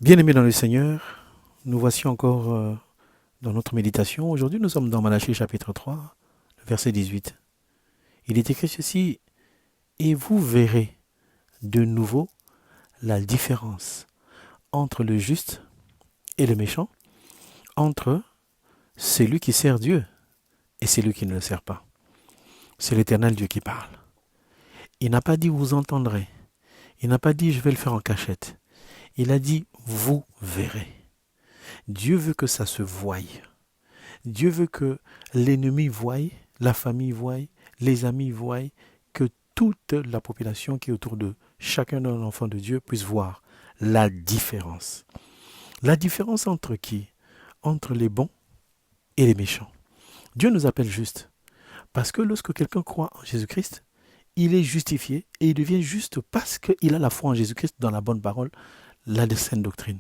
Bien-aimés dans le Seigneur, nous voici encore dans notre méditation. Aujourd'hui, nous sommes dans Malachie chapitre 3, le verset 18. Il est écrit ceci: Et vous verrez de nouveau la différence entre le juste et le méchant, entre celui qui sert Dieu et celui qui ne le sert pas. C'est l'Éternel Dieu qui parle. Il n'a pas dit vous entendrez. Il n'a pas dit je vais le faire en cachette. Il a dit vous verrez. Dieu veut que ça se voie. Dieu veut que l'ennemi voie, la famille voie, les amis voient, que toute la population qui est autour de chacun d'un enfant de Dieu puisse voir la différence. La différence entre qui? Entre les bons et les méchants. Dieu nous appelle justes parce que lorsque quelqu'un croit en Jésus-Christ, il est justifié et il devient juste parce qu'il a la foi en Jésus-Christ dans la bonne parole, la saine doctrine.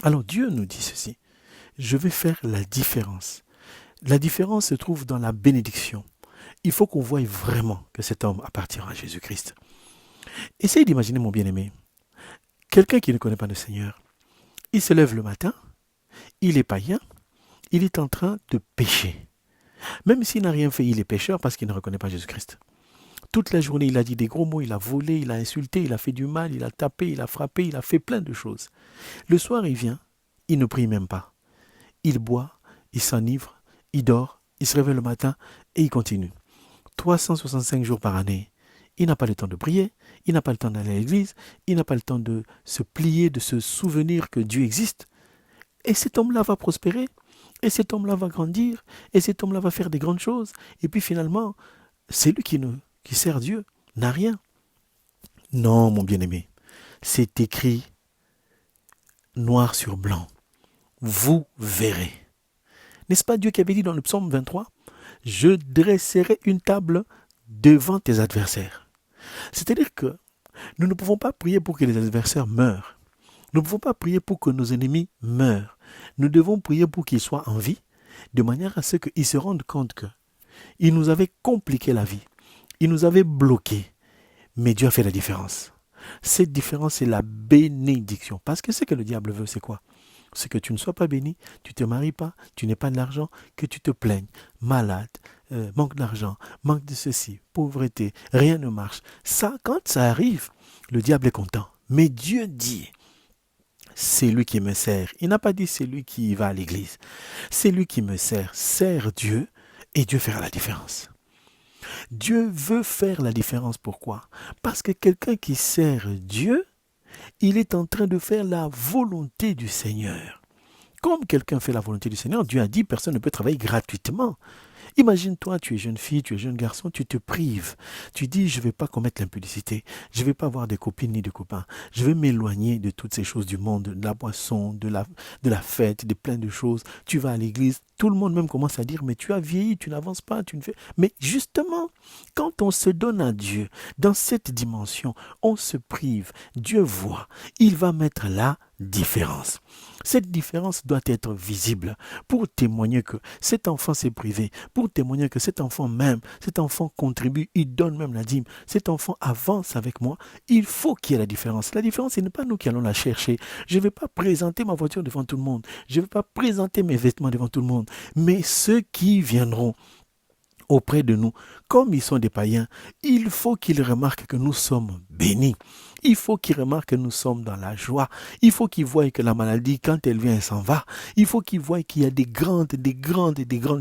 Alors Dieu nous dit ceci: je vais faire la différence. La différence se trouve dans la bénédiction. Il faut qu'on voie vraiment que cet homme appartient à Jésus-Christ. Essayez d'imaginer, mon bien-aimé, quelqu'un qui ne connaît pas le Seigneur. Il se lève le matin, il est païen, il est en train de pécher. Même s'il n'a rien fait, il est pécheur parce qu'il ne reconnaît pas Jésus-Christ. Toute la journée, il a dit des gros mots, il a volé, il a insulté, il a fait du mal, il a tapé, il a frappé, il a fait plein de choses. Le soir, il vient, il ne prie même pas. Il boit, il s'enivre, il dort, il se réveille le matin et il continue. 365 jours par année. Il n'a pas le temps de prier, il n'a pas le temps d'aller à l'église, il n'a pas le temps de se plier, de se souvenir que Dieu existe. Et cet homme-là va prospérer, et cet homme-là va grandir, et cet homme-là va faire des grandes choses. Et puis finalement, celui qui sert Dieu n'a rien. Non, mon bien-aimé, c'est écrit noir sur blanc. Vous verrez. N'est-ce pas Dieu qui avait dit dans le psaume 23 : je dresserai une table devant tes adversaires. C'est-à-dire que nous ne pouvons pas prier pour que les adversaires meurent. Nous ne pouvons pas prier pour que nos ennemis meurent. Nous devons prier pour qu'ils soient en vie, de manière à ce qu'ils se rendent compte qu'ils nous avaient compliqué la vie. Ils nous avaient bloqués. Mais Dieu a fait la différence. Cette différence, c'est la bénédiction. Parce que ce que le diable veut, c'est quoi? C'est que tu ne sois pas béni, tu ne te maries pas, tu n'aies pas d'argent, que tu te plaignes, malade, manque d'argent, manque de ceci, pauvreté, rien ne marche. Ça, quand ça arrive, le diable est content. Mais Dieu dit, c'est lui qui me sert. Il n'a pas dit c'est lui qui va à l'église. C'est lui qui me sert. Sert Dieu et Dieu fera la différence. Dieu veut faire la différence. Pourquoi? Parce que quelqu'un qui sert Dieu, il est en train de faire la volonté du Seigneur. Comme quelqu'un fait la volonté du Seigneur, Dieu a dit personne ne peut travailler gratuitement. Imagine-toi, tu es jeune fille, tu es jeune garçon, tu te prives. Tu dis, je ne vais pas commettre l'impudicité, je ne vais pas avoir de copines ni de copains. Je vais m'éloigner de toutes ces choses du monde, de la boisson, de la fête, de plein de choses. Tu vas à l'église, tout le monde même commence à dire, mais tu as vieilli, tu n'avances pas, tu ne fais... Mais justement, quand on se donne à Dieu, dans cette dimension, on se prive. Dieu voit, il va mettre la différence. Cette différence doit être visible pour témoigner que cet enfant s'est privé, pour témoigner que cet enfant m'aime, cet enfant contribue, il donne même la dîme, cet enfant avance avec moi. Il faut qu'il y ait la différence. La différence, ce n'est pas nous qui allons la chercher. Je ne vais pas présenter ma voiture devant tout le monde. Je ne vais pas présenter mes vêtements devant tout le monde. Mais ceux qui viendront auprès de nous, comme ils sont des païens, il faut qu'ils remarquent que nous sommes bénis. Il faut qu'ils remarquent que nous sommes dans la joie. Il faut qu'ils voient que la maladie, quand elle vient, elle s'en va. Il faut qu'ils voient qu'il y a des grandes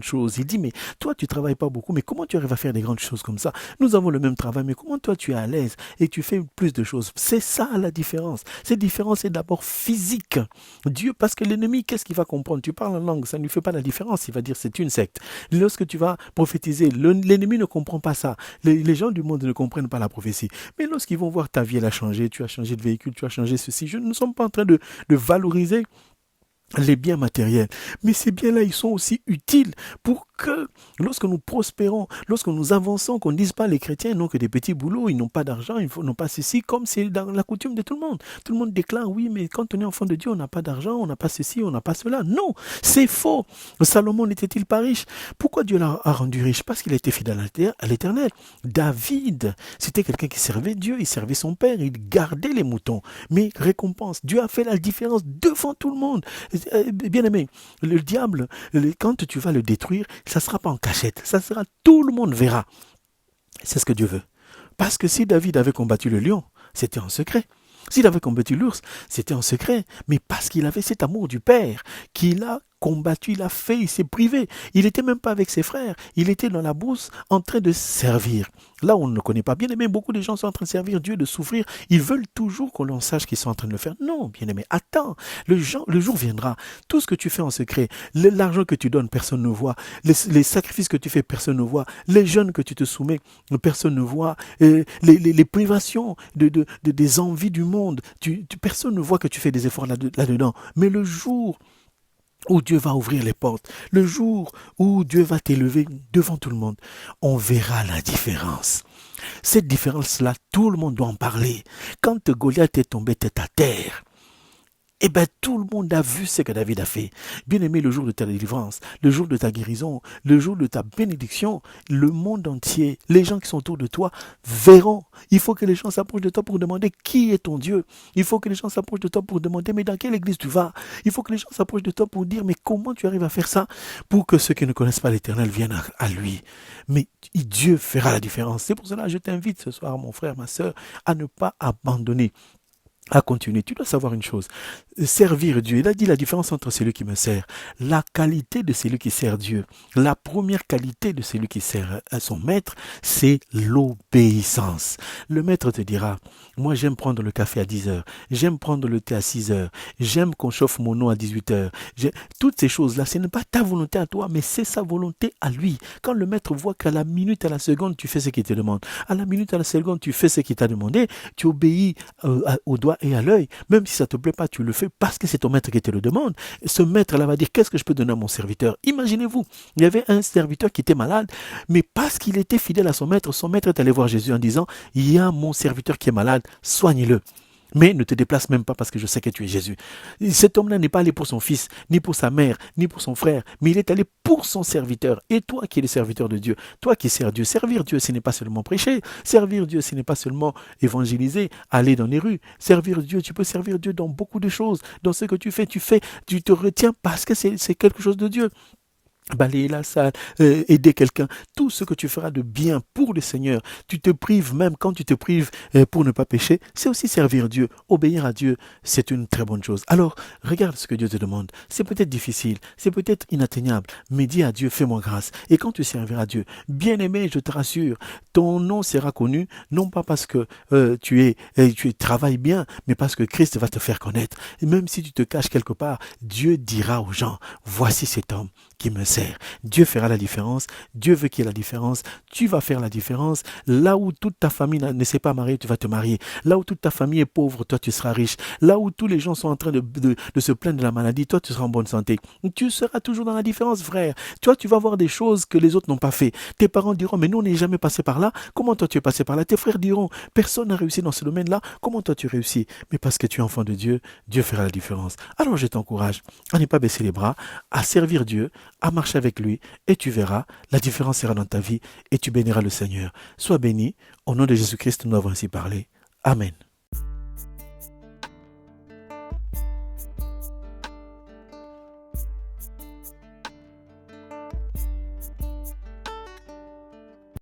choses. Il dit, mais toi, tu ne travailles pas beaucoup, mais comment tu arrives à faire des grandes choses comme ça? Nous avons le même travail, mais comment toi, tu es à l'aise et tu fais plus de choses? C'est ça la différence. Cette différence est d'abord physique. Dieu, parce que l'ennemi, qu'est-ce qu'il va comprendre? Tu parles en langue, ça ne lui fait pas la différence. Il va dire, c'est une secte. Lorsque tu vas prophétiser, l'ennemi ne comprend pas ça. Les gens du monde ne comprennent pas la prophétie. Mais lorsqu'ils vont voir ta vie, elle a changé, tu as changé de véhicule, tu as changé ceci. Nous ne sommes pas en train de valoriser les biens matériels. Mais ces biens-là, ils sont aussi utiles pour que lorsque nous prospérons, lorsque nous avançons, qu'on ne dise pas les chrétiens n'ont que des petits boulots, ils n'ont pas d'argent, ils n'ont pas ceci, comme c'est dans la coutume de tout le monde. Tout le monde déclare, oui, mais quand on est enfant de Dieu, on n'a pas d'argent, on n'a pas ceci, on n'a pas cela. Non, c'est faux. Salomon n'était-il pas riche? Pourquoi Dieu l'a rendu riche? Parce qu'il a été fidèle à l'Éternel. David, c'était quelqu'un qui servait Dieu, il servait son père, il gardait les moutons. Mais récompense, Dieu a fait la différence devant tout le monde. Bien aimé, le diable, quand tu vas le détruire, ça ne sera pas en cachette, ça sera, tout le monde verra. C'est ce que Dieu veut. Parce que si David avait combattu le lion, c'était en secret. S'il avait combattu l'ours, c'était en secret. Mais parce qu'il avait cet amour du Père, qu'il a combattu, il a fait, il s'est privé. Il n'était même pas avec ses frères. Il était dans la brousse en train de servir. Là, on ne le connaît pas. Bien aimé, beaucoup de gens sont en train de servir Dieu, de souffrir. Ils veulent toujours qu'on l'on sache qu'ils sont en train de le faire. Non, bien aimé, attends. Le jour viendra. Tout ce que tu fais en secret, l'argent que tu donnes, personne ne voit. Les sacrifices que tu fais, personne ne voit. Les jeûnes que tu te soumets, personne ne voit. Les privations des envies du monde, personne ne voit que tu fais des efforts là-dedans. Mais le jour où Dieu va ouvrir les portes, le jour où Dieu va t'élever devant tout le monde, on verra la différence. Cette différence-là, tout le monde doit en parler. Quand Goliath est tombé tête à terre, eh bien, tout le monde a vu ce que David a fait. Bien aimé, le jour de ta délivrance, le jour de ta guérison, le jour de ta bénédiction, le monde entier, les gens qui sont autour de toi verront. Il faut que les gens s'approchent de toi pour demander qui est ton Dieu. Il faut que les gens s'approchent de toi pour demander mais dans quelle église tu vas. Il faut que les gens s'approchent de toi pour dire mais comment tu arrives à faire ça pour que ceux qui ne connaissent pas l'Éternel viennent à lui. Mais Dieu fera la différence. C'est pour cela que je t'invite ce soir, mon frère, ma soeur, à ne pas abandonner, à continuer. Tu dois savoir une chose, servir Dieu. Il a dit la différence entre celui qui me sert, la qualité de celui qui sert Dieu. La première qualité de celui qui sert à son maître, c'est l'obéissance. Le maître te dira, moi j'aime prendre le café à 10 heures, j'aime prendre le thé à 6 heures, j'aime qu'on chauffe mon eau à 18 heures. Toutes ces choses-là, ce n'est pas ta volonté à toi, mais c'est sa volonté à lui. Quand le maître voit qu'à la minute, à la seconde, tu fais ce qu'il te demande, à la minute, à la seconde, tu fais ce qu'il t'a demandé, tu obéis au doigt et à l'œil, même si ça ne te plaît pas, tu le fais parce que c'est ton maître qui te le demande. Ce maître-là va dire, qu'est-ce que je peux donner à mon serviteur? Imaginez-vous, il y avait un serviteur qui était malade, mais parce qu'il était fidèle à son maître est allé voir Jésus en disant, il y a mon serviteur qui est malade, soigne-le. Mais ne te déplace même pas parce que je sais que tu es Jésus. Cet homme-là n'est pas allé pour son fils, ni pour sa mère, ni pour son frère, mais il est allé pour son serviteur. Et toi qui es le serviteur de Dieu, toi qui sers Dieu, servir Dieu, ce n'est pas seulement prêcher. Servir Dieu, ce n'est pas seulement évangéliser, aller dans les rues. Servir Dieu, tu peux servir Dieu dans beaucoup de choses. Dans ce que tu fais, tu te retiens parce que c'est quelque chose de Dieu. Balayer la salle, aider quelqu'un, tout ce que tu feras de bien pour le Seigneur, tu te prives même quand tu te prives pour ne pas pécher, c'est aussi servir Dieu, obéir à Dieu, c'est une très bonne chose. Alors, regarde ce que Dieu te demande, c'est peut-être difficile, c'est peut-être inatteignable, mais dis à Dieu, fais-moi grâce, et quand tu serviras Dieu, bien aimé, je te rassure, ton nom sera connu, non pas parce que tu travailles bien, mais parce que Christ va te faire connaître, et même si tu te caches quelque part, Dieu dira aux gens, voici cet homme qui me sert. Dieu fera la différence. Dieu veut qu'il y ait la différence. Tu vas faire la différence. Là où toute ta famille ne s'est pas mariée, tu vas te marier. Là où toute ta famille est pauvre, toi tu seras riche. Là où tous les gens sont en train de se plaindre de la maladie, toi tu seras en bonne santé. Tu seras toujours dans la différence, frère. Toi tu vas voir des choses que les autres n'ont pas fait. Tes parents diront, mais nous on n'est jamais passé par là. Comment toi tu es passé par là? Tes frères diront, personne n'a réussi dans ce domaine-là. Comment toi tu réussis? Mais parce que tu es enfant de Dieu, Dieu fera la différence. Alors je t'encourage à ne pas baisser les bras, à servir Dieu, à marcher avec lui, et tu verras, la différence sera dans ta vie, et tu béniras le Seigneur. Sois béni, au nom de Jésus-Christ, nous avons ainsi parlé. Amen.